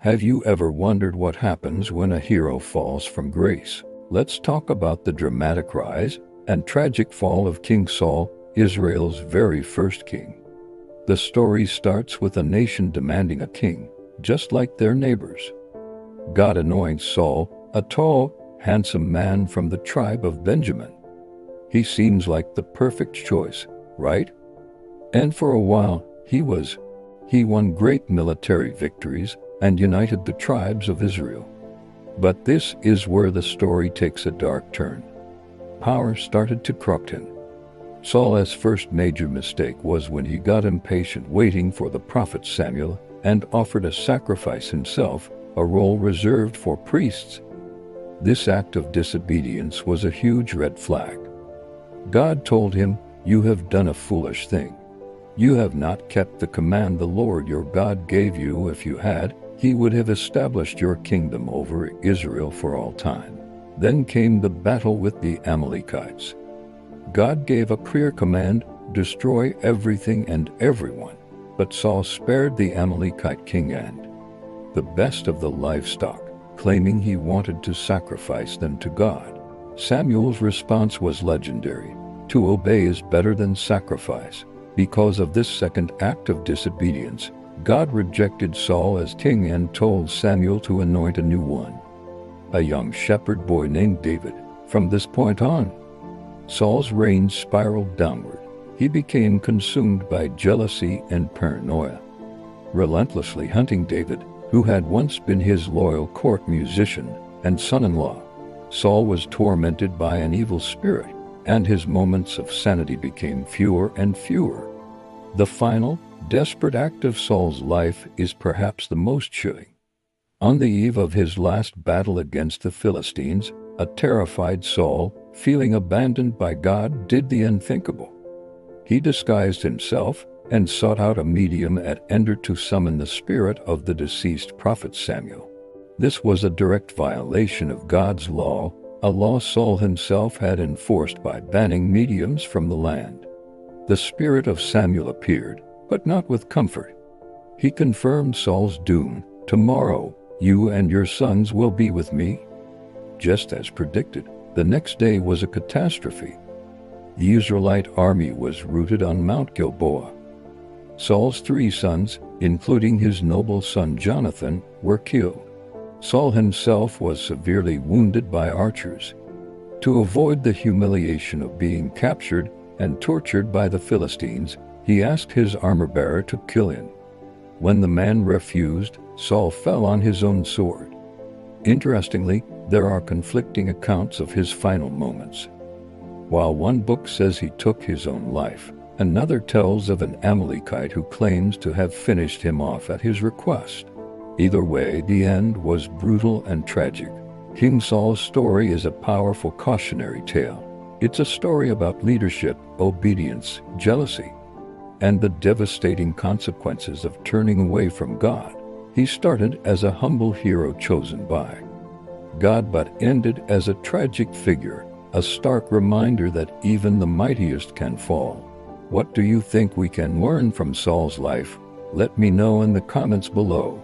Have you ever wondered what happens when a hero falls from grace? Let's talk about the dramatic rise and tragic fall of King Saul, Israel's very first king. The story starts with a nation demanding a king, just like their neighbors. God anoints Saul, a tall, handsome man from the tribe of Benjamin. He seems like the perfect choice, right? And for a while, he won great military victories and united the tribes of Israel. But this is where the story takes a dark turn. Power started to corrupt him. Saul's first major mistake was when he got impatient waiting for the prophet Samuel and offered a sacrifice himself, a role reserved for priests. This act of disobedience was a huge red flag. God told him, "You have done a foolish thing. You have not kept the command the Lord your God gave you. If you had, he would have established your kingdom over Israel for all time." Then came the battle with the Amalekites. God gave a clear command, destroy everything and everyone. But Saul spared the Amalekite king and the best of the livestock, claiming he wanted to sacrifice them to God. Samuel's response was legendary. To obey is better than sacrifice. Because of this second act of disobedience, God rejected Saul as king and told Samuel to anoint a new one, a young shepherd boy named David. From this point on, Saul's reign spiraled downward. He became consumed by jealousy and paranoia, relentlessly hunting David, who had once been his loyal court musician and son-in-law. Saul was tormented by an evil spirit, and his moments of sanity became fewer and fewer. The final, desperate act of Saul's life is perhaps the most chilling. On the eve of his last battle against the Philistines, a terrified Saul, feeling abandoned by God, did the unthinkable. He disguised himself and sought out a medium at Endor to summon the spirit of the deceased prophet Samuel. This was a direct violation of God's law, a law Saul himself had enforced by banning mediums from the land. The spirit of Samuel appeared, but not with comfort. He confirmed Saul's doom. "Tomorrow, you and your sons will be with me." Just as predicted, the next day was a catastrophe. The Israelite army was routed on Mount Gilboa. Saul's 3 sons, including his noble son Jonathan, were killed. Saul himself was severely wounded by archers. To avoid the humiliation of being captured and tortured by the Philistines, he asked his armor-bearer to kill him. When the man refused, Saul fell on his own sword. Interestingly, there are conflicting accounts of his final moments. While one book says he took his own life, another tells of an Amalekite who claims to have finished him off at his request. Either way, the end was brutal and tragic. King Saul's story is a powerful cautionary tale. It's a story about leadership, obedience, jealousy, and the devastating consequences of turning away from God. He started as a humble hero chosen by God, but ended as a tragic figure, a stark reminder that even the mightiest can fall. What do you think we can learn from Saul's life? Let me know in the comments below.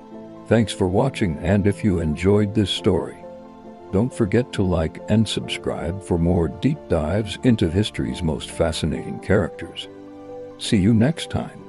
Thanks for watching, and if you enjoyed this story, don't forget to like and subscribe for more deep dives into history's most fascinating characters. See you next time.